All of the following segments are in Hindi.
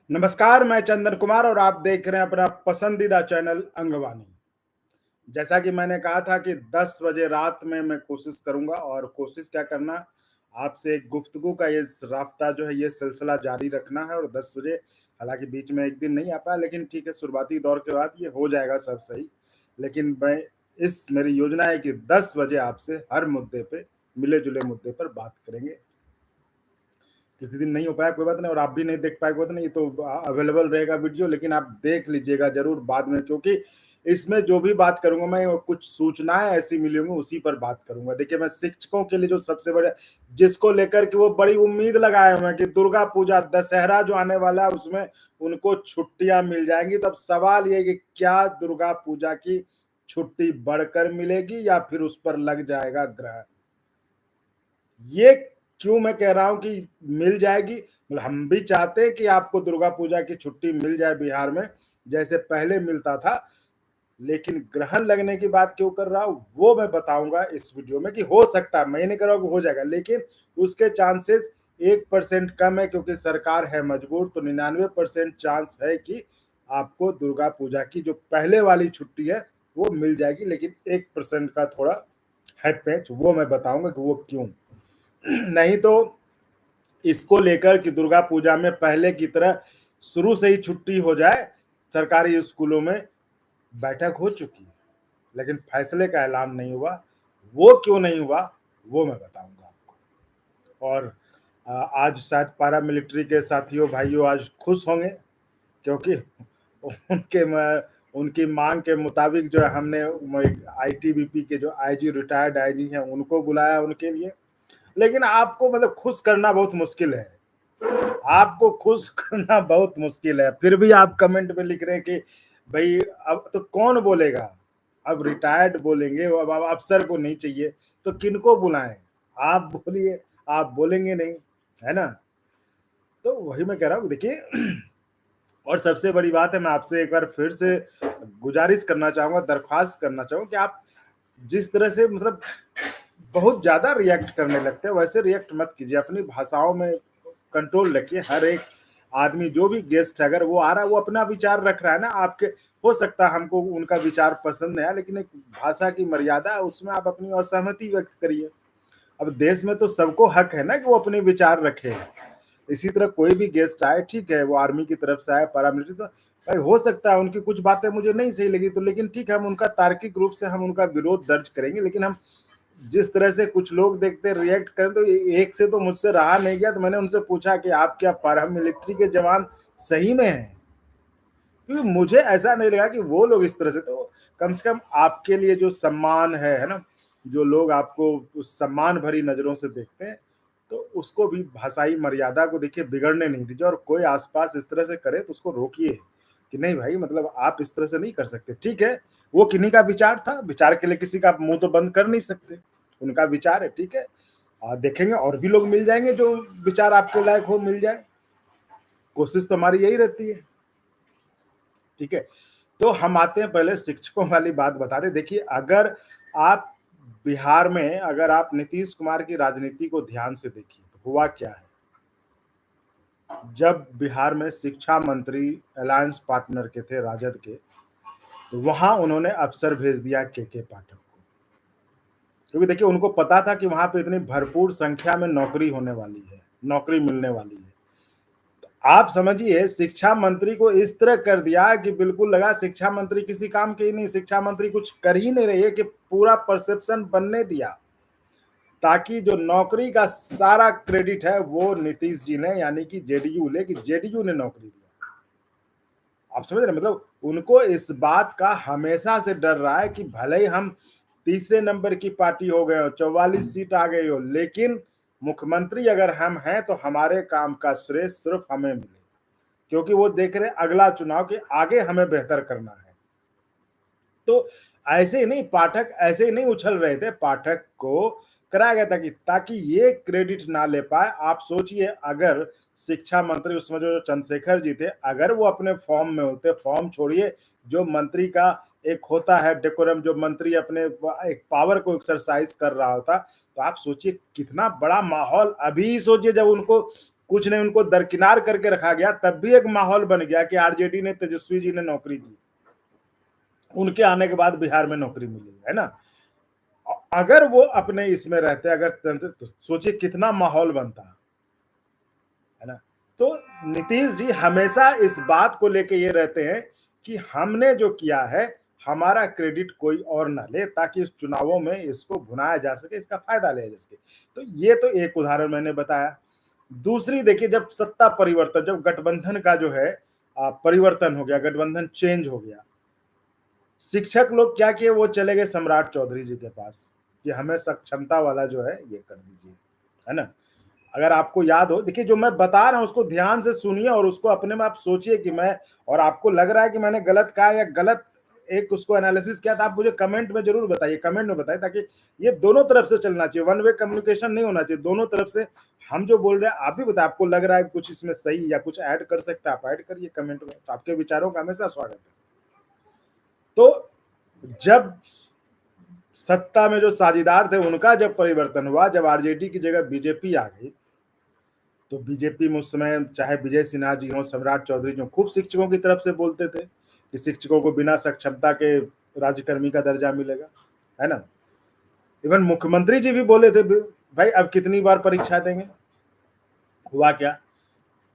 नमस्कार, मैं चंदन कुमार और आप देख रहे हैं अपना पसंदीदा चैनल अंगवानी। जैसा कि मैंने कहा था कि 10 बजे रात में मैं कोशिश करूँगा और कोशिश क्या करना, आपसे एक गुफ्तगू का ये राब्ता जो है ये सिलसिला जारी रखना है और 10 बजे हालाँकि बीच में एक दिन नहीं आ पाया लेकिन ठीक है, शुरुआती दौर के बाद ये हो जाएगा सब सही। लेकिन मैं इस मेरी योजना है कि 10 बजे आपसे हर मुद्दे पे, मिले-जुले मुद्दे पर बात करेंगे। किसी दिन नहीं हो पाया कोई बात नहीं और आप भी नहीं देख पाए कोई बात नहीं, तो अवेलेबल रहेगा वीडियो, लेकिन आप देख लीजिएगा ज़रूर बाद में, क्योंकि इसमें जो भी बात करूँगा मैं वो कुछ सूचनाएँ ऐसी मिली होंगी उसी पर बात करूँगा। देखिए, मैं शिक्षकों के लिए जो सबसे बड़े जिसको लेकर के वो बड़ी उम्मीद लगाए हुए हैं कि दुर्गा पूजा, दशहरा जो आने वाला है उसमें उनको छुट्टियाँ मिल जाएँगी। तो अब सवाल ये है कि क्या दुर्गा पूजा की छुट्टी बढ़कर मिलेगी या फिर उस पर लग जाएगा ग्रहण? ये क्यों मैं कह रहा हूँ कि मिल जाएगी, मतलब हम भी चाहते हैं कि आपको दुर्गा पूजा की छुट्टी मिल जाए बिहार में, जैसे पहले मिलता था। लेकिन ग्रहण लगने की बात क्यों कर रहा हूँ, वो मैं बताऊँगा इस वीडियो में कि हो सकता है, मैं ये नहीं कह रहा हूँ कि हो जाएगा, लेकिन उसके चांसेस 1% कम है क्योंकि सरकार है मजबूर, तो 99% चांस है कि आपको दुर्गा पूजा की जो पहले वाली छुट्टी है, वो मिल जाएगी। लेकिन 1% का थोड़ा है पेच, वो मैं बताऊँगा कि वो क्यों? नहीं तो इसको लेकर कि दुर्गा पूजा में पहले की तरह शुरू से ही छुट्टी हो जाए, सरकारी स्कूलों में बैठक हो चुकी है, लेकिन फैसले का ऐलान नहीं हुआ। वो क्यों नहीं हुआ, वो मैं बताऊँगा आपको। और आज शायद पारा-मिलिट्री के साथियों, भाइयों आज खुश होंगे क्योंकि उनके म उनकी माँग के मुताबिक जो है हमने आईटीबीपी के जो आईजी, रिटायर्ड आईजी हैं, उनको बुलाया उनके लिए। लेकिन आपको मतलब खुश करना बहुत मुश्किल है। आपको खुश करना बहुत मुश्किल है। फिर भी आप कमेंट में लिख रहे हैं कि भई अब तो कौन बोलेगा? अब रिटायर्ड बोलेंगे, अब अफ़सर को नहीं चाहिए, तो किनको बुलाएँ? आप बोलिए, आप बोलेंगे नहीं, है ना? तो वही मैं कह रहा हूँ देखिए और सबसे बड़ी बात है, मैं आपसे एक बार फिर से गुज़ारिश करना चाहूँगा, दरख्वास्त करना चाहूँगा कि आप जिस तरह से मतलब बहुत ज़्यादा रिएक्ट करने लगते हैं, वैसे रिएक्ट मत कीजिए। अपनी भाषाओं में कंट्रोल रखिए। हर एक आदमी, जो भी गेस्ट है, अगर वो आ रहा है, वो अपना विचार रख रहा है ना, आपके हो सकता है हमको उनका विचार पसंद नहीं आया, लेकिन एक भाषा की मर्यादा है, उसमें आप अपनी असहमति व्यक्त करिए। अब देश में तो सबको हक है ना कि वो अपने विचार रखे। इसी तरह कोई भी गेस्ट आए, ठीक है, वो आर्मी की तरफ से आए, पैरामिलिट्री, तो भाई हो सकता है उनकी कुछ बातें मुझे नहीं सही लगी, तो लेकिन ठीक है, हम उनका तार्किक रूप से हम उनका विरोध दर्ज करेंगे। लेकिन हम जिस तरह से कुछ लोग देखते हैं रिएक्ट करें, तो एक से तो मुझसे रहा नहीं गया, तो मैंने उनसे पूछा कि आप क्या पैरामिलिट्री के जवान सही में हैं? क्योंकि मुझे ऐसा नहीं लगा कि वो लोग इस तरह से, तो कम से कम आपके लिए जो सम्मान है ना? जो लोग आपको उस सम्मान भरी नज़रों से देखते हैं, तो उसको भी भाषाई मर्यादा को देखिए बिगड़ने नहीं दीजिए, और कोई आस-पास इस तरह से करे तो उसको रोकिए, कि नहीं भाई, मतलब आप इस तरह से नहीं कर सकते। ठीक है, वो किन्हीं का विचार था, विचार के लिए किसी का आप मुँह तो बंद कर नहीं सकते, उनका विचार है, ठीक है। देखेंगे और भी लोग मिल जाएँगे जो विचार आपके लायक हो, मिल जाए, कोशिश तो हमारी यही रहती है, ठीक है। तो हम आते हैं, पहले शिक्षकों वाली बात बता दें। देखिए, अगर आप बिहार में अगर आप नीतीश कुमार की राजनीति को ध्यान से देखिए, तो हुआ क्या है? जब बिहार में शिक्षा मंत्री अलायंस पार्टनर के थे राजद के, तो वहाँ उन्होंने अफ़सर भेज दिया के पाठक को। क्योंकि देखिए, उनको पता था कि वहाँ पे इतनी भरपूर संख्या में नौकरी होने वाली है, नौकरी मिलने वाली है। आप समझिए, शिक्षा मंत्री को इस तरह कर दिया कि बिल्कुल लगा शिक्षा मंत्री किसी काम के ही नहीं, शिक्षा मंत्री कुछ कर ही नहीं रही है, कि पूरा परसेप्शन बनने दिया, ताकि जो नौकरी का सारा क्रेडिट है वो नीतीश जी ने, यानी कि जेडीयू ले, कि जेडीयू ने नौकरी दिया। आप समझ रहे हैं? मतलब उनको इस बात का हमेशा से डर रहा है कि भले ही हम तीसरे नंबर की पार्टी हो गए हो, 44 सीट आ गई हो, लेकिन मुख्यमंत्री अगर हम हैं तो हमारे काम का श्रेय सिर्फ हमें मिले, क्योंकि वो देख रहे हैं अगला चुनाव के आगे हमें बेहतर करना है। तो ऐसे ही नहीं, पाठक ऐसे ही नहीं उछल रहे थे, पाठक को कराया गया था कि ताकि ये क्रेडिट ना ले पाए। आप सोचिए, अगर शिक्षा मंत्री उसमें जो चंद्रशेखर जी थे, अगर वो अपने फॉर्म में होते, फॉर्म छोड़िए, जो मंत्री का एक होता है डेकोरम, जो मंत्री अपने एक पावर को एक्सरसाइज कर रहा होता, तो आप सोचिए कितना बड़ा माहौल। अभी सोचिए जब उनको कुछ नहीं, उनको दरकिनार करके रखा गया, तब भी एक माहौल बन गया कि आरजेडी ने, तेजस्वी जी ने नौकरी दी। उनके आने के बाद बिहार में नौकरी मिली, है ना? अगर वो अपने इसमें रहते, अगर तो सोचिए कितना माहौल बनता, है ना? तो नीतीश जी हमेशा इस बात को लेके ये रहते हैं कि हमने जो किया है, हमारा क्रेडिट कोई और ना ले, ताकि इस चुनावों में इसको भुनाया जा सके, इसका फायदा लिया जा सके। तो ये तो एक उदाहरण मैंने बताया। दूसरी देखिए, जब सत्ता परिवर्तन, जब गठबंधन का जो है परिवर्तन हो गया, गठबंधन चेंज हो गया, शिक्षक लोग क्या किए, वो चले गए सम्राट चौधरी जी के पास कि हमें सक्षमता वाला जो है ये कर दीजिए, है ना? अगर आपको याद हो, देखिए जो मैं बता रहा हूं उसको ध्यान से सुनिए और उसको अपने में आप सोचिए कि मैं, और आपको लग रहा है कि मैंने गलत कहा या गलत एक उसको एनालिसिस किया, तो आप मुझे कमेंट में जरूर बताइए, कमेंट में बताइए, ताकि ये दोनों तरफ से चलना चाहिए, वन वे कम्युनिकेशन नहीं होना चाहिए, दोनों तरफ से हम जो बोल रहे हैं आप भी बताए, आपको लग रहा है कुछ इसमें सही या कुछ ऐड कर सकते हैं, आप ऐड करिए कमेंट में, तो आपके विचारों का हमेशा स्वागत है। तो जब सत्ता में जो साझेदार थे उनका जब परिवर्तन हुआ, जब आरजेडी की जगह बीजेपी आ गई, तो बीजेपी में उस समय चाहे विजय सिन्हा जी हों, सम्राट चौधरी जी हों, खूब शिक्षकों की तरफ से बोलते थे कि शिक्षकों को बिना सक्षमता के राज्यकर्मी का दर्जा मिलेगा, है ना? इवन मुख्यमंत्री जी भी बोले थे, भाई अब कितनी बार परीक्षा देंगे? हुआ क्या?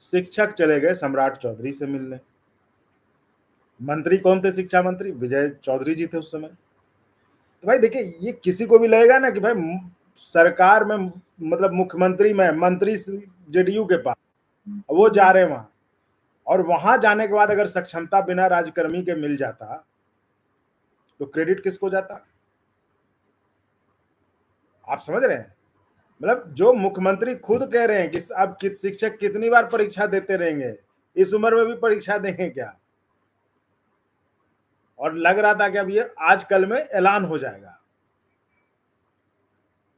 शिक्षक चले गए सम्राट चौधरी से मिलने। मंत्री कौन थे? शिक्षा मंत्री विजय चौधरी जी थे उस समय। तो भाई देखिए, ये किसी को भी लगेगा ना कि भाई सरकार में, मतलब मुख्यमंत्री में, मंत्री जेडीयू के पास, वो जा रहे हैं वहां, और वहां जाने के बाद अगर सक्षमता बिना राजकर्मी के मिल जाता, तो क्रेडिट किसको जाता? आप समझ रहे हैं? मतलब जो मुख्यमंत्री खुद कह रहे हैं कि अब शिक्षक कितनी बार परीक्षा देते रहेंगे, इस उम्र में भी परीक्षा देंगे क्या? और लग रहा था कि अब ये आज कल में ऐलान हो जाएगा।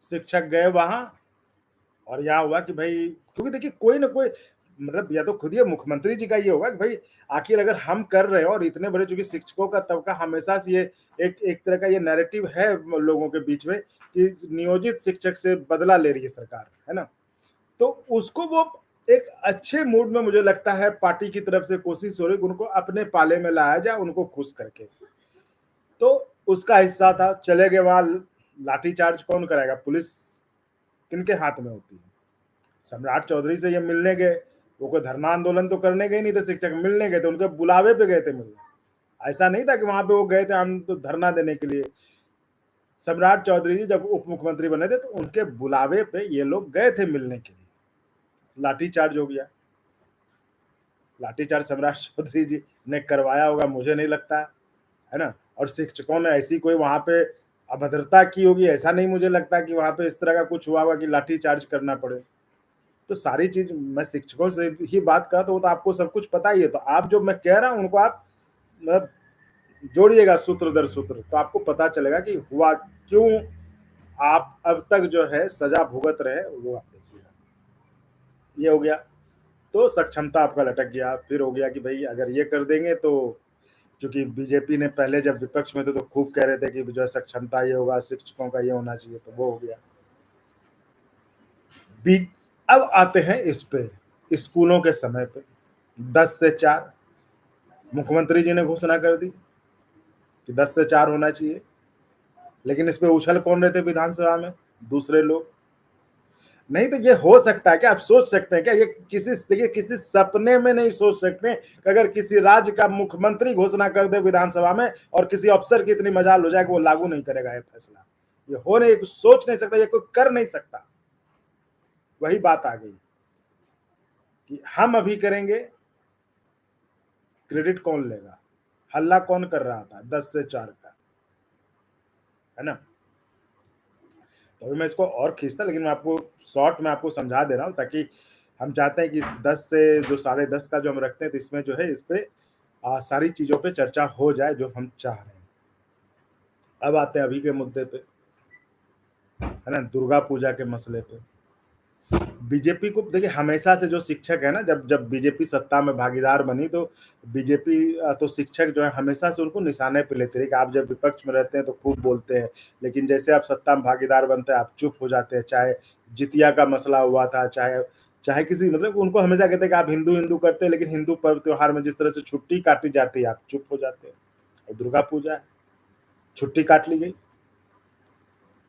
शिक्षक गए वहां, और यहाँ हुआ कि भाई, क्योंकि देखिए कोई ना कोई, मतलब या तो खुद ये मुख्यमंत्री जी का ये होगा कि भाई आखिर अगर हम कर रहे हैं, और इतने बड़े, चूंकि शिक्षकों का तबका हमेशा से ये एक एक तरह का ये नैरेटिव है लोगों के बीच में कि नियोजित शिक्षक से बदला ले रही है सरकार, है ना? तो उसको वो एक अच्छे मूड में, मुझे लगता है पार्टी की तरफ से कोशिश हो रही है उनको अपने पाले में लाया जाए, उनको खुश करके। तो उसका हिस्सा था, चले गए वहां, लाठीचार्ज कौन कराएगा? पुलिस किनके हाथ में होती है? सम्राट चौधरी से ये मिलने गए, वो कोई धरना आंदोलन तो करने गए नहीं थे, शिक्षक मिलने गए थे, उनके बुलावे पे गए थे मिलने। ऐसा नहीं था कि वहां पे वो गए थे हम तो धरना देने के लिए। सम्राट चौधरी जी जब उप मुख्यमंत्री बने थे, तो उनके बुलावे पे ये लोग गए थे मिलने के लिए। लाठीचार्ज हो गया। लाठीचार्ज सम्राट चौधरी जी ने करवाया होगा, मुझे नहीं लगता, है ना? और शिक्षकों ने ऐसी कोई वहां पे अभद्रता की होगी, ऐसा नहीं मुझे लगता कि वहां पे इस तरह का कुछ हुआ होगा कि लाठीचार्ज करना पड़े। तो सारी चीज मैं शिक्षकों से ही बात करा, तो वो तो आपको सब कुछ पता ही है, तो आप जो मैं कह रहा हूं उनको आप मतलब जोड़िएगा सूत्र दर सूत्र, तो आपको पता चलेगा कि हुआ क्यों आप अब तक जो है सजा भुगत रहे, वो आप देखिएगा। ये हो गया। तो सक्षमता आपका लटक गया। फिर हो गया कि भाई अगर ये कर देंगे तो, क्योंकि बीजेपी ने पहले जब विपक्ष में थे तो खूब कह रहे थे कि जो है सक्षमता ये होगा, शिक्षकों का ये होना चाहिए, तो वो हो गया। अब आते हैं इस पे, स्कूलों के समय पे 10 से 4 मुख्यमंत्री जी ने घोषणा कर दी कि 10 से 4 होना चाहिए, लेकिन इस पे उछल कौन रहे थे विधानसभा में? दूसरे लोग। नहीं तो ये हो सकता है क्या? आप सोच सकते हैं क्या? ये किसी, देखिए किसी सपने में नहीं सोच सकते कि अगर किसी राज्य का मुख्यमंत्री घोषणा कर दे विधानसभा में, और किसी अफसर की इतनी मजाल हो जाए कि वो लागू नहीं करेगा ये फैसला। ये हो नहीं, सोच नहीं सकता, ये कोई कर नहीं सकता। वही बात आ गई कि हम अभी करेंगे, क्रेडिट कौन लेगा? हल्ला कौन कर रहा था 10 से 4 का, है ना? तो अभी मैं इसको और खींचता, लेकिन मैं आपको शॉर्ट में आपको समझा दे रहा हूँ, ताकि हम चाहते हैं कि इस 10 से जो 10:30 का जो हम रखते हैं, तो इसमें जो है इस पे सारी चीजों पे चर्चा हो जाए जो हम चाह रहे हैं। अब आते हैं अभी के मुद्दे पे, है ना, दुर्गा पूजा के मसले पे। बीजेपी को देखिए, हमेशा से जो शिक्षक है ना, जब जब बीजेपी सत्ता में भागीदार बनी, तो बीजेपी तो शिक्षक जो है हमेशा से उनको निशाने पे लेते रहे कि आप जब विपक्ष में रहते हैं तो खूब बोलते हैं, लेकिन जैसे आप सत्ता में भागीदार बनते हैं आप चुप हो जाते हैं। चाहे जितिया का मसला हुआ था, चाहे चाहे किसी मतलब उनको हमेशा कहते हैं कि आप हिंदू करते हैं, लेकिन हिंदू पर्व त्योहार में जिस तरह से छुट्टी काटी जाती है, आप चुप हो जाते हैं। और दुर्गा पूजा है, छुट्टी काट ली गई,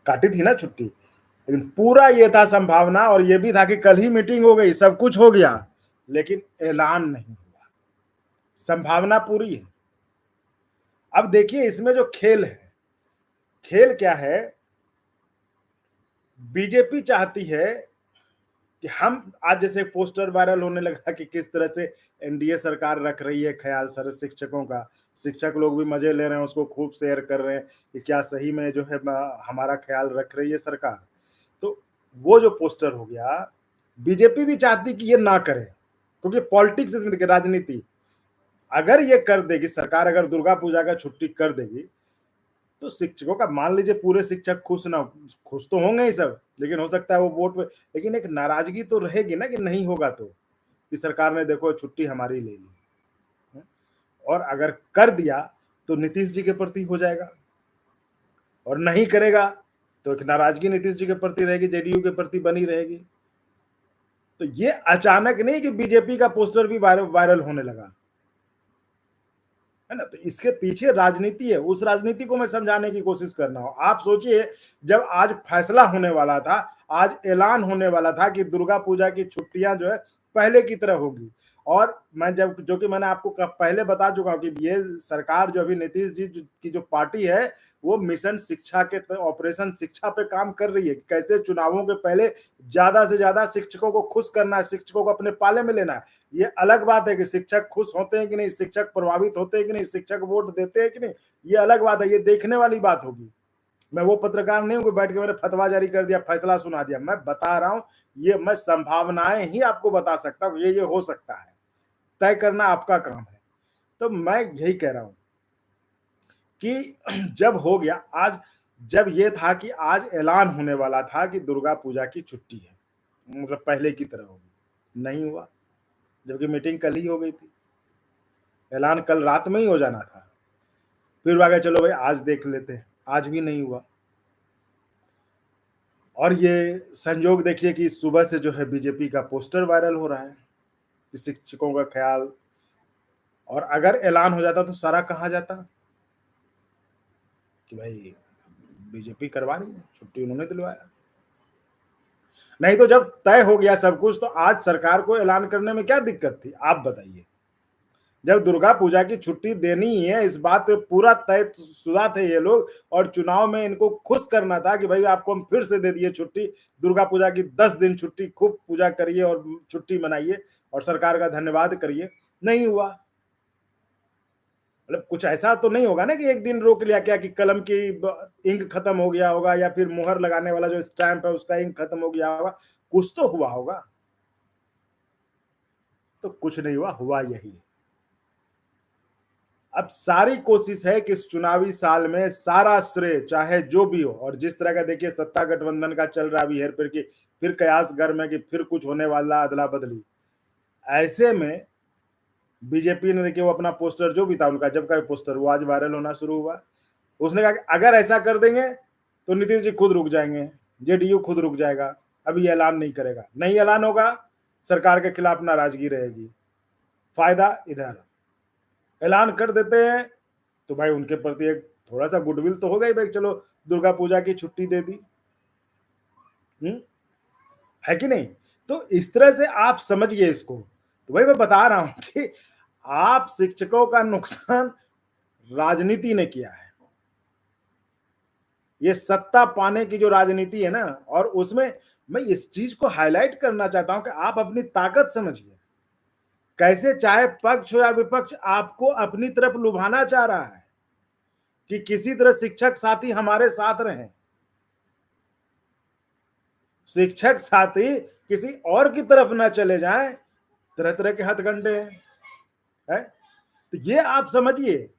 काटी थी ना छुट्टी, लेकिन पूरा ये था संभावना और ये भी था कि कल ही मीटिंग हो गई, सब कुछ हो गया, लेकिन ऐलान नहीं हुआ। संभावना पूरी है। अब देखिए इसमें जो खेल है, खेल क्या है, बीजेपी चाहती है कि हम आज जैसे पोस्टर वायरल होने लगा कि किस तरह से एनडीए सरकार रख रही है ख्याल सर शिक्षकों का, शिक्षक लोग भी मजे ले रहे हैं, उसको खूब शेयर कर रहे हैं कि क्या सही में जो है हमारा ख्याल रख रही है सरकार। तो वो जो पोस्टर हो गया, बीजेपी भी चाहती कि ये ना करे, क्योंकि पॉलिटिक्स इसमें देखिए, राजनीति अगर ये कर देगी सरकार, अगर दुर्गा पूजा का छुट्टी कर देगी, तो शिक्षकों का मान लीजिए पूरे शिक्षक खुश ना, खुश तो होंगे ही सब, लेकिन हो सकता है वो वोट पे, लेकिन एक नाराजगी तो रहेगी ना कि नहीं होगा तो, कि सरकार ने देखो छुट्टी हमारी ले ली। और अगर कर दिया तो नीतीश जी के प्रति हो जाएगा, और नहीं करेगा तो एक नाराजगी नीतीश जी के प्रति रहेगी, जेडीयू के प्रति बनी रहेगी। तो ये अचानक नहीं कि बीजेपी का पोस्टर भी वायरल होने लगा, है ना। तो इसके पीछे राजनीति है, उस राजनीति को मैं समझाने की कोशिश कर रहा हूं। आप सोचिए, जब आज फैसला होने वाला था, आज ऐलान होने वाला था कि दुर्गा पूजा की छुट्टियां जो है पहले की तरह होगी, और मैं जब जो कि मैंने आपको पहले बता चुका हूं कि ये सरकार जो अभी नीतीश जी की जो पार्टी है, वो मिशन शिक्षा के ऑपरेशन शिक्षा पे काम कर रही है, कैसे चुनावों के पहले ज्यादा से ज्यादा शिक्षकों को खुश करना है, शिक्षकों को अपने पाले में लेना है। ये अलग बात है कि शिक्षक खुश होते हैं कि नहीं, शिक्षक प्रभावित होते हैं कि नहीं, शिक्षक वोट देते हैं कि नहीं, ये अलग बात है, ये देखने वाली बात होगी। मैं वो पत्रकार नहीं हूं कि बैठ के मैंने फतवा जारी कर दिया, फैसला सुना दिया। मैं बता रहा हूं, ये मैं संभावनाएं ही आपको बता सकता हूं, ये हो सकता है, तय करना आपका काम है। तो मैं यही कह रहा हूं कि जब हो गया आज, जब ये था कि आज ऐलान होने वाला था कि दुर्गा पूजा की छुट्टी है, मतलब पहले की तरह होगी, नहीं हुआ, जबकि मीटिंग कल ही हो गई थी, ऐलान कल रात में ही हो जाना था। फिर आ गया चलो भाई आज देख लेते हैं, आज भी नहीं हुआ। और ये संयोग देखिए कि सुबह से जो है बीजेपी का पोस्टर वायरल हो रहा है कि शिक्षकों का ख्याल, और अगर ऐलान हो जाता तो सारा कहा जाता कि भाई बीजेपी करवा रही है छुट्टी, उन्होंने दिलवाया। नहीं तो जब तय हो गया सब कुछ, तो आज सरकार को ऐलान करने में क्या दिक्कत थी, आप बताइए। जब दुर्गा पूजा की छुट्टी देनी ही है, इस बात पे पूरा तय शुदा थे ये लोग, और चुनाव में इनको खुश करना था कि भाई आपको हम फिर से दे दिए छुट्टी, दुर्गा पूजा की 10 दिन छुट्टी, खूब पूजा करिए और छुट्टी मनाइए और सरकार का धन्यवाद करिए। नहीं हुआ, मतलब कुछ ऐसा तो नहीं होगा ना कि एक दिन रोक लिया, क्या कि कलम की इंक खत्म हो गया होगा, या फिर मुहर लगाने वाला जो स्टैंप है उसका इंक खत्म हो गया होगा, कुछ तो हुआ होगा। तो कुछ नहीं हुआ, हुआ यही। अब सारी कोशिश है कि इस चुनावी साल में सारा श्रेय चाहे जो भी हो, और जिस तरह का देखिए सत्ता गठबंधन का चल रहा अभी हेर फेर की, फिर कयास गर्म है कि फिर कुछ होने वाला अदला बदली, ऐसे में बीजेपी ने देखिए वो अपना पोस्टर जो भी था उनका, जब का पोस्टर वो आज वायरल होना शुरू हुआ, उसने कहा कि अगर ऐसा कर देंगे तो नीतीश जी खुद रुक जाएंगे, जेडीयू खुद रुक जाएगा, अभी ऐलान नहीं करेगा, नहीं ऐलान होगा सरकार के खिलाफ नाराजगी रहेगी, फायदा इधर, ऐलान कर देते हैं तो भाई उनके प्रति एक थोड़ा सा गुडविल तो होगा ही, भाई चलो दुर्गा पूजा की छुट्टी दे दी, है कि नहीं। तो इस तरह से आप समझिए इसको। तो भाई मैं बता रहा हूं कि आप शिक्षकों का नुकसान राजनीति ने किया है, ये सत्ता पाने की जो राजनीति है ना, और उसमें मैं इस चीज को हाईलाइट करना चाहता हूं कि आप अपनी ताकत समझिए, कैसे चाहे पक्ष हो या विपक्ष आपको अपनी तरफ लुभाना चाह रहा है कि किसी तरह शिक्षक साथी हमारे साथ रहें, शिक्षक साथी किसी और की तरफ ना चले जाएं, तरह तरह के हथकंडे हैं, है? तो ये आप समझिए।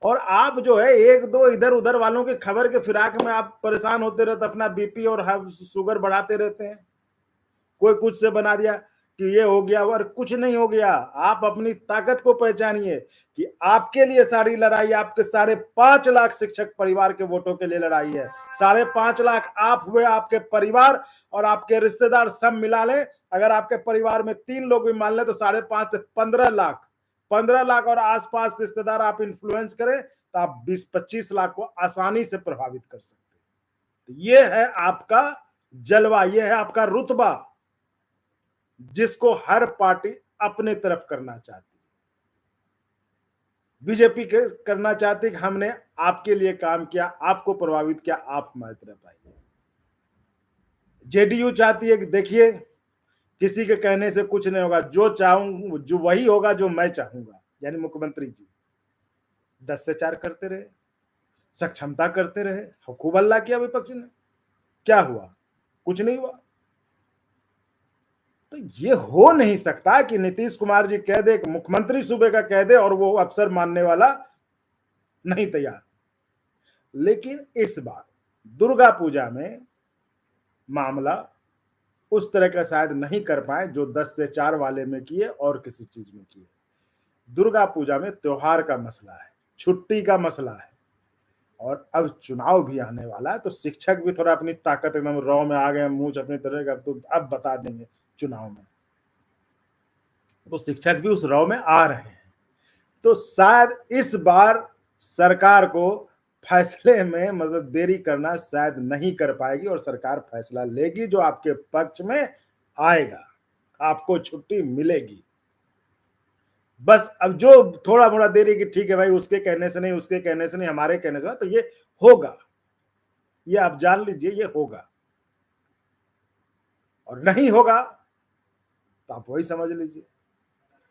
और आप जो है एक दो इधर उधर वालों के खबर के फिराक में आप परेशान होते रहते, अपना बीपी और शुगर बढ़ाते रहते हैं, कोई कुछ से बना दिया। कि ये हो गया और कुछ नहीं हो गया। आप अपनी ताकत को पहचानिए कि आपके लिए सारी लड़ाई आपके 5.5 लाख शिक्षक परिवार के वोटों के लिए लड़ाई है। 5.5 लाख आप हुए, आपके परिवार और आपके रिश्तेदार सब मिला लें। अगर आपके परिवार में 3 लोग भी मान लें तो 5.5 से 15 लाख, 15 लाख और आसपास रिश्तेदार आप इन्फ्लुएंस करें तो आप 20-25 लाख को आसानी से प्रभावित कर सकते हैं। तो ये है आपका जलवा, ये है आपका रुतबा, जिसको हर पार्टी अपने तरफ करना चाहती है। बीजेपी के करना चाहती है कि हमने आपके लिए काम किया, आपको प्रभावित किया, आप हमारी तरफ आइए। जेडीयू चाहती है कि देखिए किसी के कहने से कुछ नहीं होगा, जो चाहूं जो वही होगा जो मैं चाहूंगा, यानी मुख्यमंत्री जी 10 से 4 करते रहे, सक्षमता करते रहे, खूब हल्ला किया विपक्ष ने, क्या हुआ? कुछ नहीं हुआ। तो ये हो नहीं सकता कि नीतीश कुमार जी कह दे, मुख्यमंत्री सूबे का कह दे और वो अफसर मानने वाला नहीं तैयार। लेकिन इस बार दुर्गा पूजा में मामला उस तरह का शायद नहीं कर पाए जो 10 से 4 वाले में किए और किसी चीज में किए। दुर्गा पूजा में त्योहार का मसला है, छुट्टी का मसला है, और अब चुनाव भी आने वाला है, तो शिक्षक भी थोड़ा अपनी ताकत एकदम रौ में आ गए, मुंह अपनी तरह का, तो अब बता देंगे चुनाव में, तो शिक्षक भी उस रौ में आ रहे हैं। तो शायद इस बार सरकार को फैसले में मतलब देरी करना शायद नहीं कर पाएगी और सरकार फैसला लेगी जो आपके पक्ष में आएगा, आपको छुट्टी मिलेगी। बस अब जो थोड़ा मोड़ा देरी कि ठीक है भाई, उसके कहने से नहीं, उसके कहने से नहीं, हमारे कहने से, तो ये होगा, ये आप जान लीजिए, ये होगा। और नहीं होगा तो आप वही समझ लीजिए।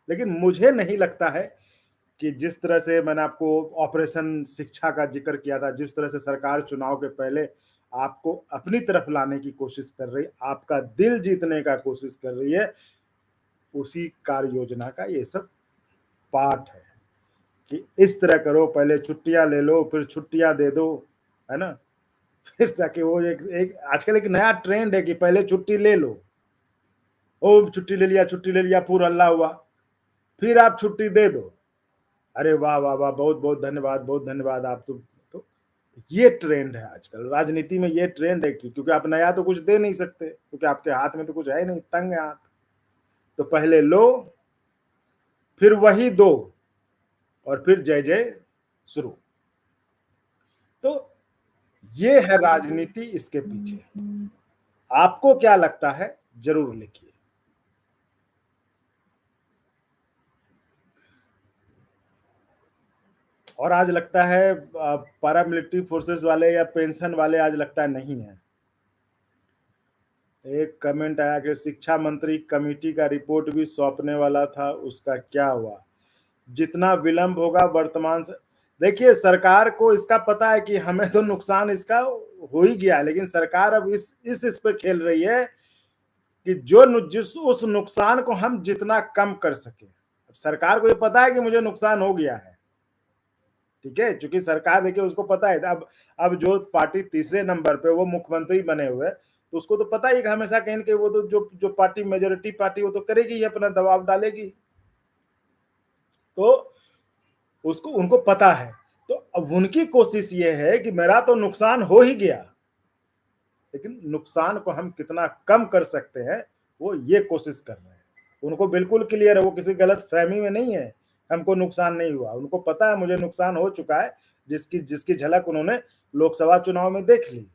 लेकिन मुझे नहीं लगता है कि जिस तरह से मैंने आपको ऑपरेशन शिक्षा का जिक्र किया था, जिस तरह से सरकार चुनाव के पहले आपको अपनी तरफ लाने की कोशिश कर रही, आपका दिल जीतने का कोशिश कर रही है, उसी कार्य योजना का ये सब पार्ट है कि इस तरह करो, पहले छुट्टियां ले लो, फिर छुट्टियां दे दो, है ना। फिर ताकि वो एक आजकल एक नया ट्रेंड है कि पहले छुट्टी ले लो, ओ छुट्टी ले लिया, छुट्टी ले लिया, पूरा हल्ला हुआ, फिर आप छुट्टी दे दो, अरे वाह वाह वाह, बहुत बहुत धन्यवाद, बहुत धन्यवाद, आप तो ये ट्रेंड है आजकल राजनीति में, ये ट्रेंड है कि क्योंकि आप नया तो कुछ दे नहीं सकते, क्योंकि आपके हाथ में तो कुछ है नहीं, तंग है हाथ, तो पहले लो, फिर वही दो, और फिर जय जय शुरू। तो ये है राजनीति, इसके पीछे आपको क्या लगता है जरूर लिखिए। और आज लगता है पैरामिलिट्री फोर्सेस वाले या पेंशन वाले आज लगता है नहीं है। एक कमेंट आया कि शिक्षा मंत्री कमेटी का रिपोर्ट भी सौंपने वाला था, उसका क्या हुआ? जितना विलंब होगा वर्तमान से, देखिए सरकार को इसका पता है कि हमें तो नुकसान इसका हो ही गया है, लेकिन सरकार अब इस पे खेल रही है कि जिस उस नुकसान को हम जितना कम कर सके। अब सरकार को ये पता है कि मुझे नुकसान हो गया है, ठीक है, क्योंकि सरकार देखिए उसको पता है। अब जो पार्टी तीसरे नंबर पे वो मुख्यमंत्री बने हुए, तो उसको तो पता ही कि हमेशा कहीं कि वो तो जो पार्टी मेजोरिटी पार्टी वो तो करेगी ही, अपना दबाव डालेगी, तो उसको उनको पता है। तो अब उनकी कोशिश ये है कि मेरा तो नुकसान हो ही गया, लेकिन नुकसान को हम कितना कम कर सकते हैं वो ये कोशिश कर रहे हैं। उनको बिल्कुल क्लियर है, वो किसी गलत फहमी में नहीं है, हमको नुकसान नहीं हुआ, उनको पता है मुझे नुकसान हो चुका है, जिसकी झलक उन्होंने लोकसभा चुनाव में देख ली।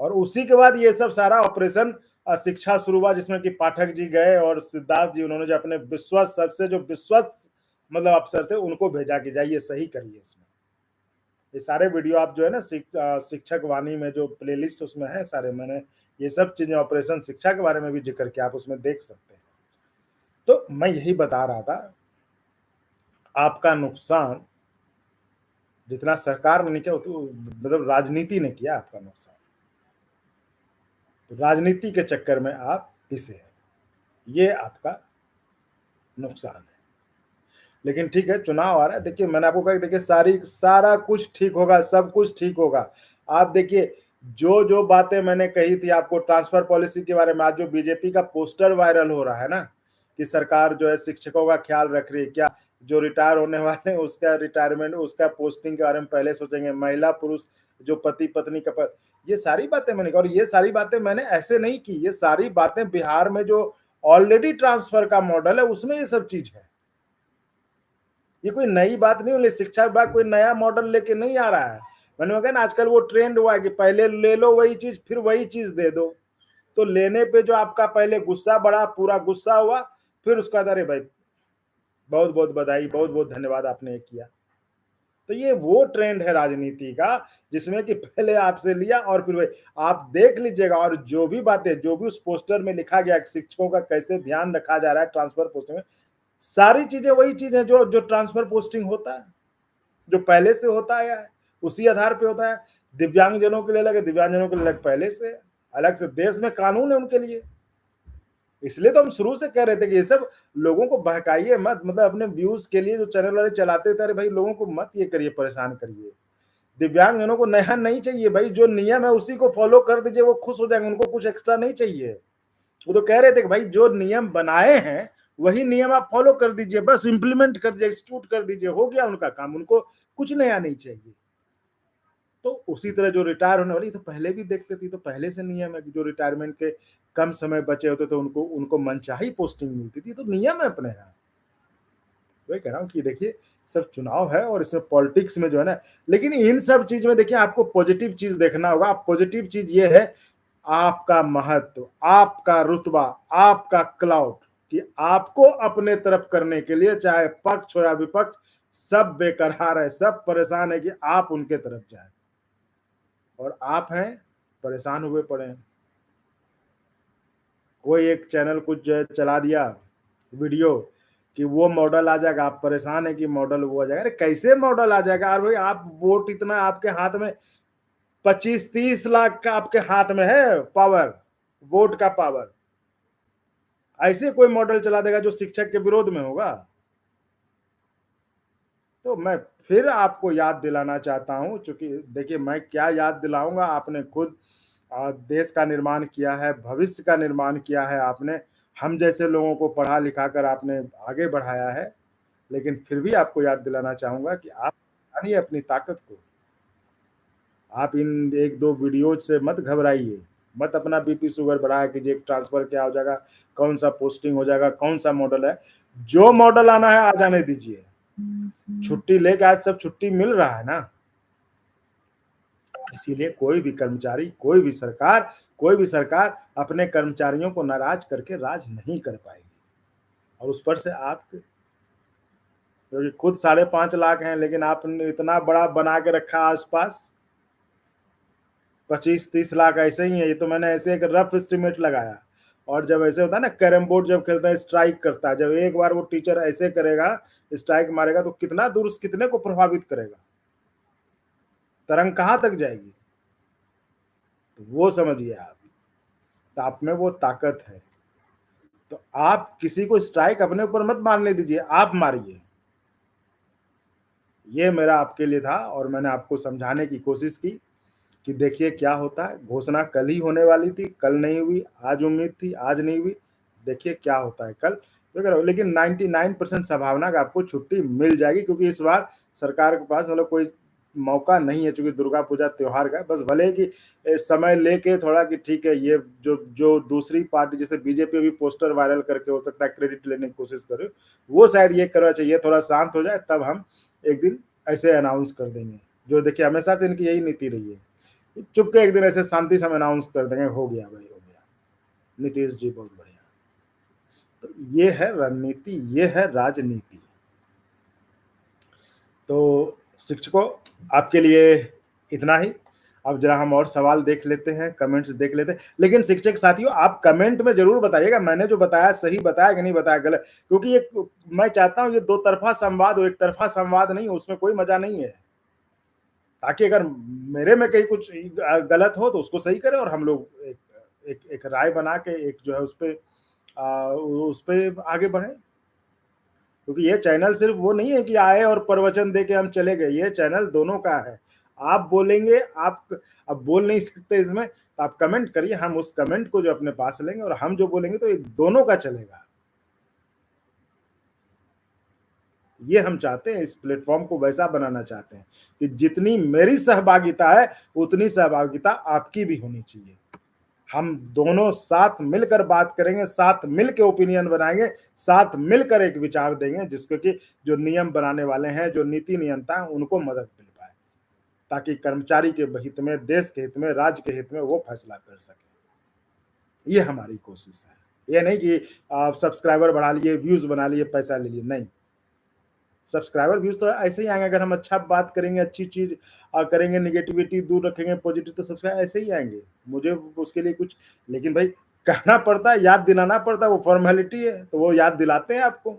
और उसी के बाद ये सब सारा ऑपरेशन शिक्षा शुरू हुआ, जिसमें कि पाठक जी गए और सिद्धार्थ जी, उन्होंने जो अपने सबसे जो विश्वास मतलब अफसर थे उनको भेजा कि जाइए सही करिए इसमें। ये सारे वीडियो आप जो है ना शिक्षक वाणी में जो प्लेलिस्ट उसमें है सारे, मैंने ये सब चीजें ऑपरेशन शिक्षा के बारे में भी जिक्र किया, आप उसमें देख सकते हैं। तो मैं यही बता रहा था, आपका नुकसान जितना सरकार ने नहीं किया तो मतलब राजनीति ने किया आपका नुकसान, तो राजनीति के चक्कर में आप पिसे हैं, ये आपका नुकसान है। लेकिन ठीक है, चुनाव आ रहा है, देखिए मैंने आपको कहा, देखिए सारा कुछ ठीक होगा, सब कुछ ठीक होगा। आप देखिए जो जो बातें मैंने कही थी आपको ट्रांसफर पॉलिसी के बारे में, आज जो बीजेपी का पोस्टर वायरल हो रहा है ना, कि सरकार जो है शिक्षकों का ख्याल रख रही है, क्या जो रिटायर होने वाले हैं उसका रिटायरमेंट, उसका पोस्टिंग के बारे में पहले सोचेंगे, महिला पुरुष जो पति पत्नी का ये सारी बातें मैंने कहा, और ये सारी बातें मैंने ऐसे नहीं की, ये सारी बातें बिहार में जो ऑलरेडी ट्रांसफर का मॉडल है उसमें ये सब चीज है। ये कोई नई बात नहीं है, शिक्षा विभाग कोई नया मॉडल लेके नहीं आ रहा है। मैंने कहा ना आजकल वो ट्रेंड हुआ है कि पहले ले लो वही चीज फिर वही चीज दे दो, तो लेने पे जो आपका पहले गुस्सा बढ़ा, पूरा गुस्सा हुआ, फिर उसका अरे भाई बहुत बहुत बधाई, बहुत बहुत धन्यवाद आपने ये किया। तो ये वो ट्रेंड है राजनीति का जिसमें कि पहले आपसे लिया और फिर वही आप देख लीजिएगा, और जो भी बातें जो भी उस पोस्टर में लिखा गया कि शिक्षकों का कैसे ध्यान रखा जा रहा है ट्रांसफर पोस्टिंग में, सारी चीजें वही चीज है जो जो ट्रांसफर पोस्टिंग होता है, जो पहले से होता आया है, उसी आधार पे होता है। दिव्यांगजनों के लिए अलग है, दिव्यांगजनों के लिए अलग पहले से अलग से देश में कानून है उनके लिए। इसलिए तो हम शुरू से कह रहे थे कि ये सब लोगों को बहकाइए मत, मतलब अपने व्यूज के लिए जो चैनल वाले चलाते थे, अरे भाई लोगों को मत ये करिए, परेशान करिए। दिव्यांगजनों को नया नहीं चाहिए भाई, जो नियम है उसी को फॉलो कर दीजिए, वो खुश हो जाएंगे, उनको कुछ एक्स्ट्रा नहीं चाहिए। वो तो कह रहे थे कि भाई जो नियम बनाए हैं वही नियम आप फॉलो कर दीजिए, बस इंप्लीमेंट कर दीजिए, एक्सिक्यूट कर दीजिए, हो गया उनका काम, उनको कुछ नया नहीं चाहिए। तो उसी तरह जो रिटायर होने वाली तो पहले भी देखते थी, तो पहले से नियम है कि जो रिटायरमेंट के कम समय बचे होते थे उनको उनको मनचाही पोस्टिंग मिलती थी, तो नियम है अपने यहाँ। वही कह रहा हूँ कि देखिए सब चुनाव है और इसमें पॉलिटिक्स में जो है ना, लेकिन इन सब चीज में देखिए आपको पॉजिटिव चीज देखना होगा। पॉजिटिव चीज ये है आपका महत्व, आपका रुतबा, आपका क्लाउड, कि आपको अपने तरफ करने के लिए चाहे पक्ष हो या विपक्ष सब बेकरार है, सब परेशान है कि आप उनके तरफ जाए, और आप हैं परेशान हुए पड़े हैं। कोई एक चैनल कुछ जो है चला दिया वीडियो कि वो मॉडल आ जाएगा, आप परेशान है कि मॉडल वो आ जाएगा। अरे कैसे मॉडल आ जाएगा? अरे भाई आप वोट इतना आपके हाथ में 25-30 लाख का आपके हाथ में है पावर, वोट का पावर, ऐसे कोई मॉडल चला देगा जो शिक्षक के विरोध में होगा? तो मैं फिर आपको याद दिलाना चाहता हूं, क्योंकि देखिए मैं क्या याद दिलाऊंगा, आपने खुद देश का निर्माण किया है, भविष्य का निर्माण किया है आपने, हम जैसे लोगों को पढ़ा लिखा कर आपने आगे बढ़ाया है। लेकिन फिर भी आपको याद दिलाना चाहूंगा कि आप जानिए अपनी ताकत को। आप इन एक दो वीडियो से मत घबराइए, मत अपना बीपी शुगर बढ़ाया कीजिए, ट्रांसफर क्या हो जाएगा, कौन सा पोस्टिंग हो जाएगा, कौन सा मॉडल है। जो मॉडल आना है आ जाने दीजिए। छुट्टी लेके आज सब छुट्टी मिल रहा है ना, इसीलिए कोई भी सरकार अपने कर्मचारियों को नाराज करके राज नहीं कर पाएगी। और उस पर से आप क्योंकि खुद 5.5 लाख हैं, लेकिन आपने इतना बड़ा बना के रखा आसपास, 25-30 लाख ऐसे ही है। ये तो मैंने ऐसे एक रफ एस्टिमेट लगाया। और जब ऐसे होता है ना, कैरम बोर्ड जब खेलता है स्ट्राइक करता है, जब एक बार वो टीचर ऐसे करेगा, स्ट्राइक मारेगा, तो कितना दूर कितने को प्रभावित करेगा, तरंग कहां तक जाएगी। तो वो समझिए आप में वो ताकत है। तो आप किसी को स्ट्राइक अपने ऊपर मत मारने दीजिए, आप मारिए। ये मेरा आपके लिए था और मैंने आपको समझाने की कोशिश की कि देखिए क्या होता है। घोषणा कल ही होने वाली थी, कल नहीं हुई, आज उम्मीद थी, आज नहीं हुई, देखिए क्या होता है कल। तो लेकिन 99% संभावना कि आपको छुट्टी मिल जाएगी, क्योंकि इस बार सरकार के पास मतलब कोई मौका नहीं है, चूंकि दुर्गा पूजा त्योहार का, बस भले कि समय लेके थोड़ा कि ठीक है, ये जो जो दूसरी पार्टी जैसे बीजेपी भी पोस्टर वायरल करके हो सकता है क्रेडिट लेने की कोशिश करे, वो शायद ये करना चाहिए, थोड़ा शांत हो जाए तब हम एक दिन ऐसे अनाउंस कर देंगे। जो देखिए हमेशा से इनकी यही नीति रही है, चुपके एक दिन ऐसे शांति से हम अनाउंस कर देंगे, हो गया भाई हो गया। नीतीश जी बहुत बढ़िया। तो ये है रणनीति, ये है राजनीति। तो शिक्षकों आपके लिए इतना ही। अब जरा हम और सवाल देख लेते हैं, कमेंट्स देख लेते हैं। लेकिन शिक्षक साथियों आप कमेंट में जरूर बताइएगा मैंने जो बताया सही बताया कि नहीं बताया गलत, क्योंकि ये मैं चाहता हूं ये दो तरफा संवाद हो, एक तरफा संवाद नहीं हो, उसमें कोई मजा नहीं है। ताकि अगर मेरे में कहीं कुछ गलत हो तो उसको सही करें और हम लोग एक राय बना के एक जो है उस पे आगे बढ़े। क्योंकि ये चैनल सिर्फ वो नहीं है कि आए और प्रवचन दे के हम चले गए, ये चैनल दोनों का है। आप बोलेंगे, आप अब बोल नहीं सकते इसमें, तो आप कमेंट करिए, हम उस कमेंट को जो अपने पास लेंगे, और हम जो बोलेंगे तो ये दोनों का चलेगा। ये हम चाहते हैं, इस प्लेटफ़ॉर्म को वैसा बनाना चाहते हैं कि जितनी मेरी सहभागिता है, उतनी सहभागिता आपकी भी होनी चाहिए। हम दोनों साथ मिलकर बात करेंगे, साथ मिल के ओपिनियन बनाएँगे, साथ मिलकर एक विचार देंगे जिसको कि जो नियम बनाने वाले हैं, जो नीति नियंता हैं, उनको मदद मिल पाए, ताकि कर्मचारी के हित में, देश के हित में, राज्य के हित में वो फैसला कर सकें। ये हमारी कोशिश है। ये नहीं कि आप सब्सक्राइबर बढ़ा लिए, व्यूज़ बना लिए, पैसा ले लिए, नहीं। सब्सक्राइबर व्यूज़ तो ऐसे ही आएँगे, अगर हम अच्छा बात करेंगे, अच्छी चीज़ करेंगे, नेगेटिविटी दूर रखेंगे, पॉजिटिव, तो सब्सक्राइबर ऐसे ही आएँगे। मुझे उसके लिए कुछ, लेकिन भाई कहना पड़ता है, याद दिलाना पड़ता है, वो फ़ॉर्मेलिटी है, तो वो याद दिलाते हैं आपको।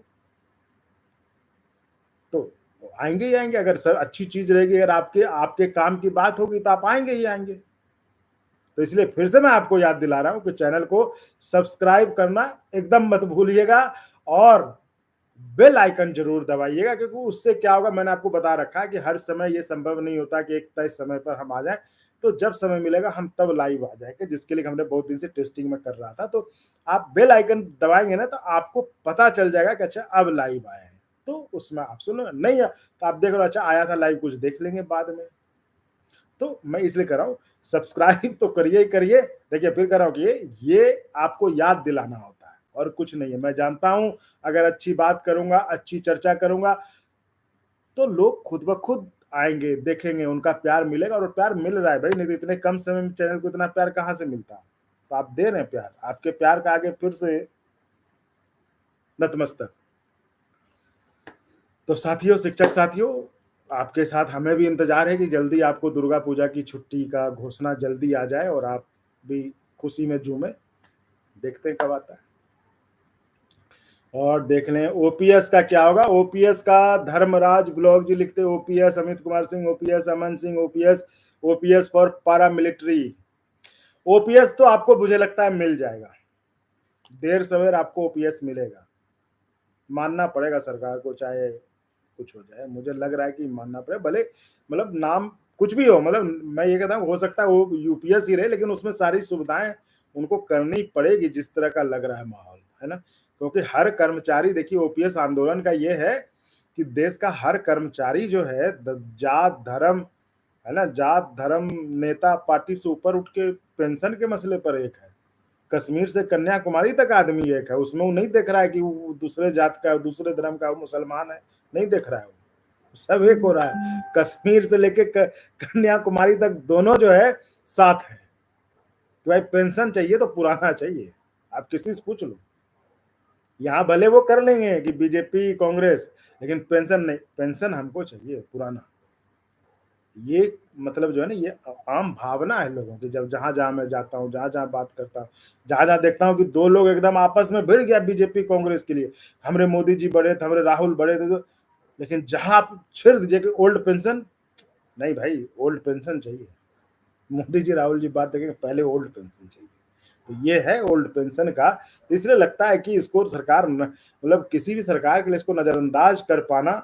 तो आएँगे ही आएँगे, अगर सर अच्छी चीज़ रहेगी, अगर आपके आपके काम की बात होगी, तो आप आएँगे ही आएँगे। तो इसलिए फिर से मैं आपको याद दिला रहा हूँ कि चैनल को सब्सक्राइब करना एकदम मत भूलिएगा, और बेल आइकन जरूर दबाइएगा, क्योंकि उससे क्या होगा, मैंने आपको बता रखा है कि हर समय ये संभव नहीं होता कि एक तय समय पर हम आ जाएं। तो जब समय मिलेगा हम तब लाइव आ जाएंगे, जिसके लिए हमने बहुत दिन से टेस्टिंग में कर रहा था। तो आप बेल आइकन दबाएंगे ना, तो आपको पता चल जाएगा कि अच्छा अब लाइव आए हैं, तो उसमें आप सुनो, नहीं तो आप देख रहे हो अच्छा आया था लाइव, कुछ देख लेंगे बाद में। तो मैं इसलिए कर रहा हूँ, सब्सक्राइब तो करिए ही करिए। देखिए फिर कर रहा हूँ कि ये आपको याद दिलाना होता है और कुछ नहीं है। मैं जानता हूँ अगर अच्छी बात करूंगा, अच्छी चर्चा करूंगा, तो लोग खुद ब खुद आएंगे, देखेंगे, उनका प्यार मिलेगा, और प्यार मिल रहा है भाई, नहीं तो इतने कम समय में चैनल को इतना प्यार कहाँ से मिलता। तो आप दे रहे हैं प्यार, आपके प्यार का आगे फिर से नतमस्तक। तो साथियों, शिक्षक साथियों, आपके साथ हमें भी इंतजार है कि जल्दी आपको दुर्गा पूजा की छुट्टी का घोषणा जल्दी आ जाए और आप भी खुशी में झूमें। देखते हैं कब आता है। और देख लें ओपीएस का क्या होगा। ओपीएस का धर्मराज ब्लॉग जी लिखते हैं, OPS Amit Kumar Singh, OPS Aman Singh, OPS, OPS for पारा मिलिट्री। ओपीएस तो आपको मुझे लगता है मिल जाएगा, देर सवेर आपको ओपीएस मिलेगा। मानना पड़ेगा सरकार को, चाहे कुछ हो जाए, मुझे लग रहा है कि मानना पड़ेगा। भले मतलब नाम कुछ भी हो, मतलब मैं ये कहता हूँ हो सकता है वो यूपीएस ही रहे, लेकिन उसमें सारी सुविधाएं उनको करनी पड़ेगी जिस तरह का लग रहा है माहौल, है ना। क्योंकि हर कर्मचारी, देखिए ओपीएस आंदोलन का ये है कि देश का हर कर्मचारी जो है जात धर्म, है ना, जात धर्म, नेता पार्टी से ऊपर उठ के पेंशन के मसले पर एक है। कश्मीर से कन्याकुमारी तक आदमी एक है, उसमें वो नहीं देख रहा है कि वो दूसरे जात का है, दूसरे धर्म का, वो मुसलमान है, नहीं देख रहा है। वो सब एक हो रहा है, कश्मीर से लेके कन्याकुमारी तक दोनों जो है साथ है कि भाई पेंशन चाहिए तो पुराना चाहिए, आप किसी से पूछ लो। यहाँ भले वो कर लेंगे कि बीजेपी कांग्रेस, लेकिन पेंशन नहीं, पेंशन हमको चाहिए पुराना। ये मतलब जो है ना, ये आम भावना है लोगों की। जब जहां जहां मैं जाता हूँ, जहां जहां बात करता हूँ, जहां जहां देखता हूँ कि दो लोग एकदम आपस में भिड़ गया बीजेपी कांग्रेस के लिए, हमरे मोदी जी बड़े थे, हमरे राहुल बड़े थे, तो लेकिन जहां आप छिड़ दीजिए कि ओल्ड पेंशन, नहीं भाई ओल्ड पेंशन चाहिए। मोदी जी राहुल जी बात देखेंगे, पहले ओल्ड पेंशन चाहिए। तो ये है ओल्ड पेंशन का। तो इसलिए लगता है कि इसको सरकार मतलब किसी भी सरकार के लिए इसको नजरअंदाज कर पाना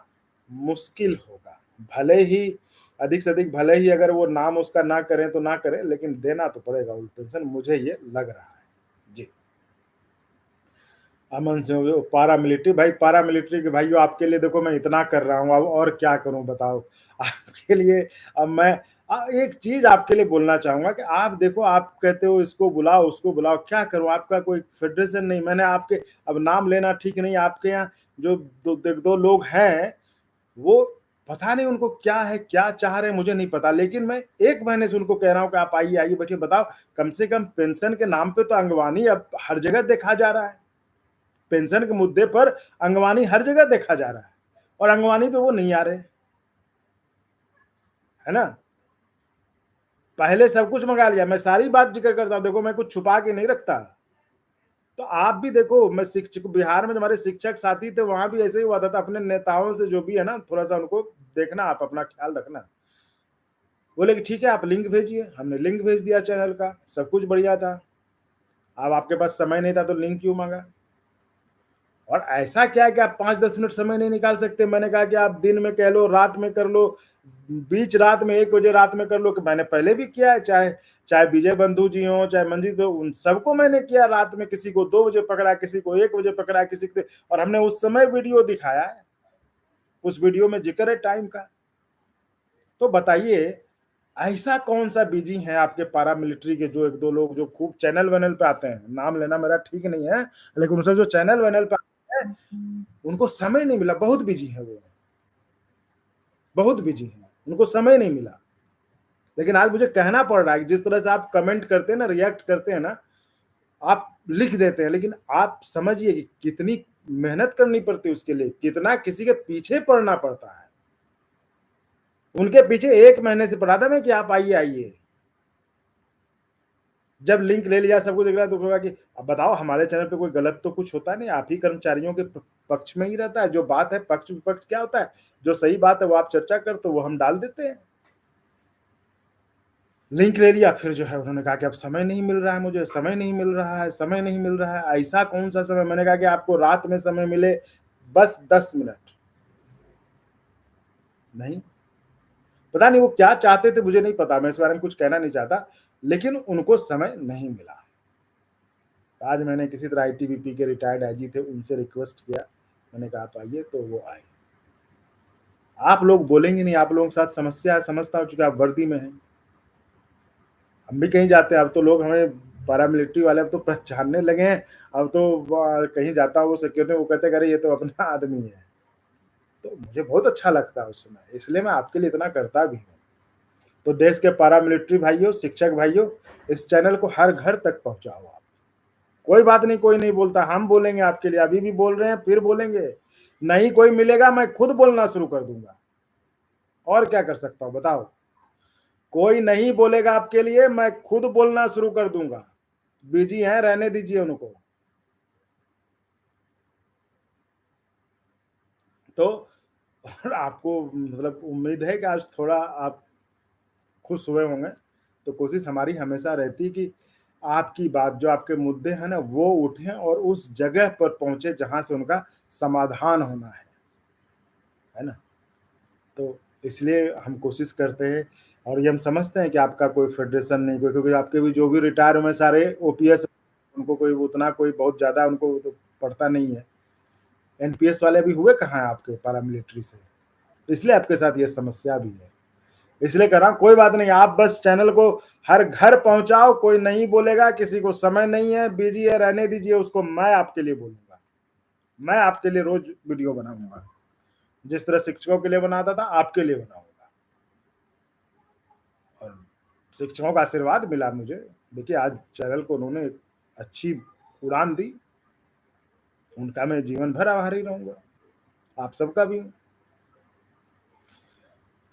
मुश्किल होगा। भले ही अधिक से अधिक, भले ही अगर वो नाम उसका ना करें तो ना करें, लेकिन देना तो पड़ेगा ओल्ड पेंशन, मुझे ये लग रहा है जी। अमन सिंह पारा मिलिट्री, भाई पारा मिलिट्री के भाइयों, आपके लिए देखो मैं इतना कर रहा हूँ, अब और क्या करूँ बताओ आपके लिए। अब मैं एक चीज आपके लिए बोलना चाहूंगा कि आप देखो, आप कहते हो इसको बुलाओ उसको बुलाओ, क्या करूं, आपका कोई फेडरेशन नहीं। मैंने आपके, अब नाम लेना ठीक नहीं, आपके यहाँ जो दो लोग हैं, वो पता नहीं उनको क्या है, क्या चाह रहे हैं, मुझे नहीं पता, लेकिन मैं एक महीने से उनको कह रहा हूं कि आप आइए आइए बैठिए, बताओ कम से कम पेंशन के नाम पे तो अंगवानी अब हर जगह देखा जा रहा है। पेंशन के मुद्दे पर अंगवानी हर जगह देखा जा रहा है, और अंगवानी पे वो नहीं आ रहे, है ना। पहले सब कुछ मंगा लिया, मैं सारी बात जिक्र करता हूं, देखो मैं कुछ छुपा के नहीं रखता। तो आप भी देखो, मैं शिक्षक, बिहार में हमारे शिक्षक साथी थे, वहां भी ऐसे ही हुआ था। तो अपने नेताओं से जो भी है ना, थोड़ा सा उनको देखना, आप अपना ख्याल रखना। बोले कि ठीक है आप लिंक भेजिए, हमने लिंक भेज दिया चैनल का, सब कुछ बढ़िया था। अब आपके पास समय नहीं था तो लिंक क्यों मांगा। और ऐसा क्या है कि आप 5-10 मिनट समय नहीं निकाल सकते। मैंने कहा कि आप दिन में कह लो, रात में कर लो, बीच रात में 1 बजे रात में कर लो, कि मैंने पहले भी किया है, चाहे चाहे विजय बंधु जी हो, चाहे मंजीत हो, उन सबको मैंने किया रात में। किसी को 2 बजे पकड़ा, किसी को 1 बजे पकड़ा, किसी को, और हमने उस समय वीडियो दिखाया है। उस वीडियो में जिक्र है टाइम का। तो बताइए, ऐसा कौन-सा बिज़ी है आपके पारामिलिट्री के जो 1-2 लोग जो खूब चैनल-वैनल पे आते हैं, नाम लेना मेरा ठीक नहीं है, लेकिन उनसे जो चैनल-वैनल पे आते हैं, उनको समय नहीं मिला, बहुत बिज़ी हैं वो, बहुत बिज़ी हैं, उनको समय नहीं मिला। लेकिन आज मुझे कहना पड़ रहा है कि जिस तरह से आप कमेंट करते हैं ना, रिएक्ट करते हैं ना, आप लिख देते हैं, लेकिन आप समझिए कि कितनी मेहनत करनी पड़ती है उसके लिए, कितना किसी के पीछे पड़ना पड़ता है। उनके पीछे 1 महीने से पड़ा था मैं कि आप आइए, आइए। जब लिंक ले लिया, सब कुछ दिख रहा है तो होगा कि अब बताओ हमारे चैनल पे कोई गलत तो कुछ होता नहीं, आप ही कर्मचारियों के पक्ष में ही रहता है, जो बात है पक्ष-विपक्ष क्या होता है, जो सही बात है वो आप चर्चा कर तो वो हम डाल देते हैं। लिंक ले लिया, फिर जो है उन्होंने कहा कि अब समय नहीं मिल रहा है मुझे, समय नहीं मिल रहा है, समय नहीं मिल रहा है, ऐसा कौन-सा समय? मैंने कहा कि आपको रात में समय मिले बस 10 मिनट, नहीं। पता नहीं वो क्या चाहते थे मुझे नहीं पता, मैं इस बारे में कुछ कहना नहीं चाहता, लेकिन उनको समय नहीं मिला। आज मैंने किसी तरह आईटीबीपी के रिटायर्ड आईजी थे, उनसे रिक्वेस्ट किया, मैंने कहा आप आइए, तो वो आए। आप लोग बोलेंगे नहीं, आप लोगों के साथ समस्या है, समझता हूँ चूँकि आप वर्दी में हैं। हम भी कहीं जाते हैं, अब तो लोग हमें पैरामिलिट्री वाले अब तो पहचानने लगे हैं, अब तो कहीं जाता हूँ वो सिक्योरिटी वो कहते हैं अरे ये तो अपना आदमी है। तो मुझे बहुत अच्छा लगता है उस समय, इसलिए मैं आपके लिए इतना करता भी हूँ। तो देश के पैरामिलिट्री भाइयों, शिक्षक भाइयों, इस चैनल को हर घर तक पहुँचाओ आप। कोई बात नहीं, कोई नहीं बोलता, हम बोलेंगे आपके लिए, अभी भी बोल रहे हैं, फिर बोलेंगे। नहीं कोई मिलेगा, मैं खुद बोलना शुरू कर दूँगा। और क्या कर सकता हूँ बताओ? कोई नहीं बोलेगा आपके लिए, मैं खुद बोलना शुरू कर दूँगा। बिज़ी हैं, रहने दीजिए उनको। तो और आपको मतलब उम्मीद है कि आज थोड़ा आप खुश हुए होंगे, तो कोशिश हमारी हमेशा रहती है कि आपकी बात जो आपके मुद्दे हैं ना, वो उठें और उस जगह पर पहुँचे जहाँ से उनका समाधान होना है ना? तो इसलिए हम कोशिश करते हैं और ये हम समझते हैं कि आपका कोई फेडरेशन नहीं कोई क्योंकि आपके भी जो भी रिटायर हुए सारे ओपीएस उनको कोई उतना कोई बहुत ज़्यादा उनको तो पड़ता नहीं है। एनपीएस वाले भी हुए कहाँ हैं आपके पैरामिलिट्री से? तो इसलिए आपके साथ ये समस्या भी है। इसलिए कह रहा हूँ कोई बात नहीं, आप बस चैनल को हर घर पहुँचाओ, कोई नहीं बोलेगा, किसी को समय नहीं है, बिज़ी है, रहने दीजिए उसको, मैं आपके लिए बोलूँगा। मैं आपके लिए रोज़ वीडियो बनाऊँगा। जिस तरह शिक्षकों के लिए बनाता था, आपके लिए बनाऊँगा। और शिक्षकों का आशीर्वाद मिला मुझे। देखिए आज चैनल को उन्होंने अच्छी उड़ान दी, उनका मैं जीवन भर आभारी रहूँगा। आप सबका भी हूँ।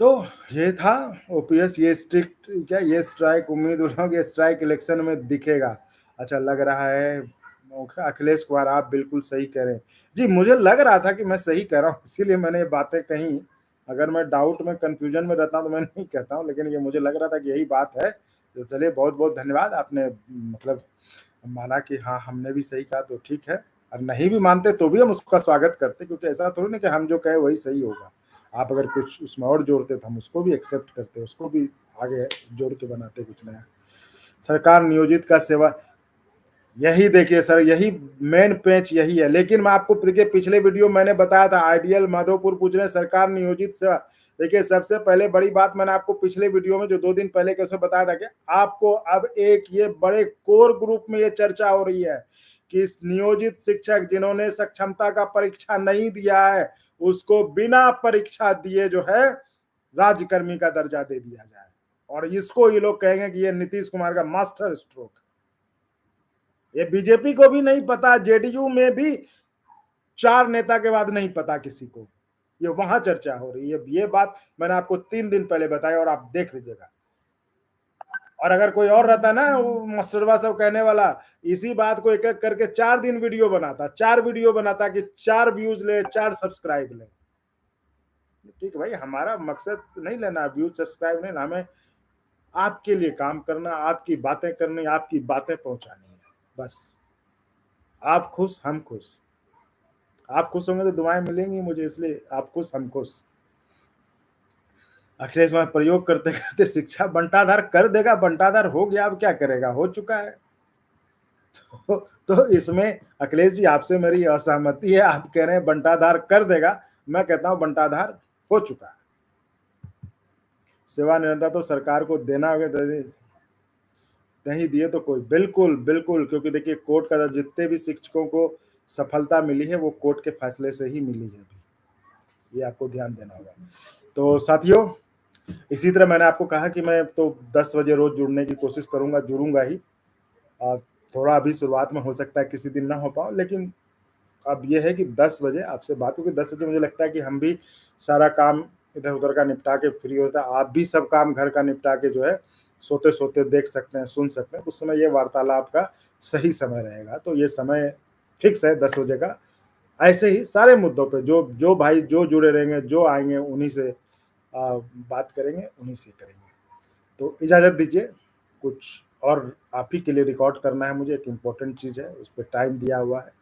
तो ये था ओपीएस ये स्ट्रिक्ट क्या ये स्ट्राइक उम्मीद उठाऊँ कि स्ट्राइक इलेक्शन में दिखेगा। अच्छा लग रहा है अखिलेश कुमार आप बिल्कुल सही कह रहे हैं। जी, मुझे लग रहा था कि मैं सही कह रहा हूँ इसीलिए मैंने ये बातें कहीं। अगर मैं डाउट में कन्फ्यूजन में रहता हूँ तो मैं नहीं कहता हूँ, लेकिन ये मुझे लग रहा था कि यही बात है। तो चलिए बहुत-बहुत धन्यवाद आपने मतलब माना कि हाँ, हमने भी सही कहा तो ठीक है और नहीं भी मानते तो भी हम उसका स्वागत करते क्योंकि ऐसा थोड़ी ना कि हम जो कहें वही सही होगा। आप अगर कुछ उसमें और जोड़ते तो हम उसको भी एक्सेप्ट करते, उसको भी आगे जोड़ के बनाते कुछ नया। सरकार नियोजित का सेवा यही देखिए सर, यही मेन पेंच यही है। लेकिन मैं आपको देखिए पिछले वीडियो मैंने बताया था आइडियल माधोपुर पूछ रहे सरकार नियोजित सेवा। देखिए सबसे पहले बड़ी बात मैंने आपको पिछले वीडियो में जो 2 दिन पहले के उसमें बताया था कि आपको अब एक ये बड़े कोर ग्रुप में ये चर्चा हो रही है कि इस नियोजित शिक्षक जिन्होंने सक्षमता का परीक्षा नहीं दिया है, उसको बिना परीक्षा दिए जो है राज्यकर्मी का दर्जा दे दिया जाए। और इसको ये लोग कहेंगे कि ये नीतीश कुमार का मास्टर स्ट्रोक है। ये बीजेपी को भी नहीं पता, जेडीयू में भी 4 नेता के बाद नहीं पता किसी को। ये वहां चर्चा हो रही है। ये बात मैंने आपको 3 दिन पहले बताई और आप देख लीजिएगा। और अगर कोई और रहता ना वो मस्टरवा सब कहने वाला, इसी बात को एक-एक करके 4 दिन वीडियो बनाता, 4 वीडियो बनाता कि 4 व्यूज ले, 4 सब्सक्राइब ले। ठीक है भाई, हमारा मकसद नहीं लेना व्यूज सब्सक्राइब नहीं, हमें आपके लिए काम करना, आपकी बातें करनी, आपकी बातें पहुंचानी है, बस। आप खुश, हम खुश। आप खुश होंगे तो दुआएं मिलेंगी मुझे, इसलिए आप खुश हम खुश। अखिलेश कुमार प्रयोग करते करते शिक्षा बंटाधार कर देगा, बंटाधार हो गया, अब क्या करेगा, हो चुका है। तो इसमें अखिलेश जी आपसे मेरी असहमति है, आप कह रहे हैं बंटाधार कर देगा, मैं कहता हूँ बंटाधार हो चुका है। सेवानिवृत्ता तो सरकार को देना होगा, नहीं दिए तो कोई, बिल्कुल बिल्कुल, क्योंकि देखिए कोर्ट का जितने भी शिक्षकों को सफलता मिली है वो कोर्ट के फैसले से ही मिली है अभी, ये आपको ध्यान देना होगा। तो साथियों, इसी तरह मैंने आपको कहा कि मैं तो 10 बजे रोज जुड़ने की कोशिश करूंगा, जुड़ूंगा ही। थोड़ा अभी शुरुआत में हो सकता है किसी दिन ना हो पाऊँ, लेकिन अब ये है कि 10 बजे आपसे बात होगी। 10 बजे मुझे लगता है कि हम भी सारा काम इधर उधर का निपटा के फ्री होता है, आप भी सब काम घर का निपटा के जो है सोते सोते देख सकते हैं, सुन सकते हैं। उस समय ये वार्तालाप का सही समय रहेगा। तो ये समय फिक्स है 10 बजे का। ऐसे ही सारे मुद्दों पे जो जो भाई जो जुड़े रहेंगे, जो आएंगे उन्हीं से बात करेंगे, उन्हीं से करेंगे। तो इजाज़त दीजिए, कुछ और आप ही के लिए रिकॉर्ड करना है मुझे, एक इम्पोर्टेंट चीज़ है, उस पे टाइम दिया हुआ है।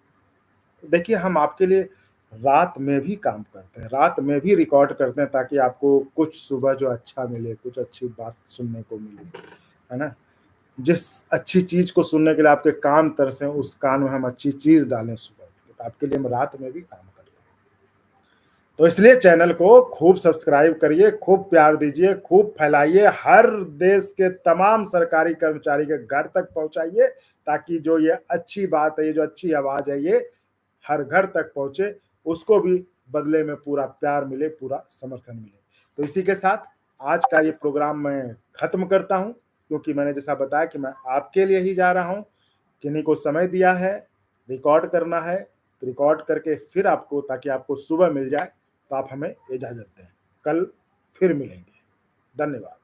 देखिए हम आपके लिए रात में भी काम करते हैं, रात में भी रिकॉर्ड करते हैं ताकि आपको कुछ सुबह जो अच्छा मिले, कुछ अच्छी बात सुनने को मिले, है ना? जिस अच्छी चीज़ को सुनने के लिए आपके कान तरसें, उस कान में हम अच्छी चीज़ डालें सुबह उठ के, तो आपके लिए हम रात में भी काम करते हैं। तो इसलिए चैनल को खूब सब्सक्राइब करिए, खूब प्यार दीजिए, खूब फैलाइए, हर देश के तमाम सरकारी कर्मचारी के घर तक पहुँचाइए, ताकि जो ये अच्छी बात है, ये जो अच्छी आवाज़ है, ये हर घर तक पहुँचे, उसको भी बदले में पूरा प्यार मिले, पूरा समर्थन मिले। तो इसी के साथ आज का ये प्रोग्राम मैं खत्म करता हूँ, क्योंकि मैंने जैसा बताया कि मैं आपके लिए ही जा रहा हूँ। किन्हीं को समय दिया है, रिकॉर्ड करना है, तो रिकॉर्ड करके फिर आपको, ताकि आपको सुबह मिल जाए, तो आप हमें इजाज़त दें। कल फिर मिलेंगे। धन्यवाद।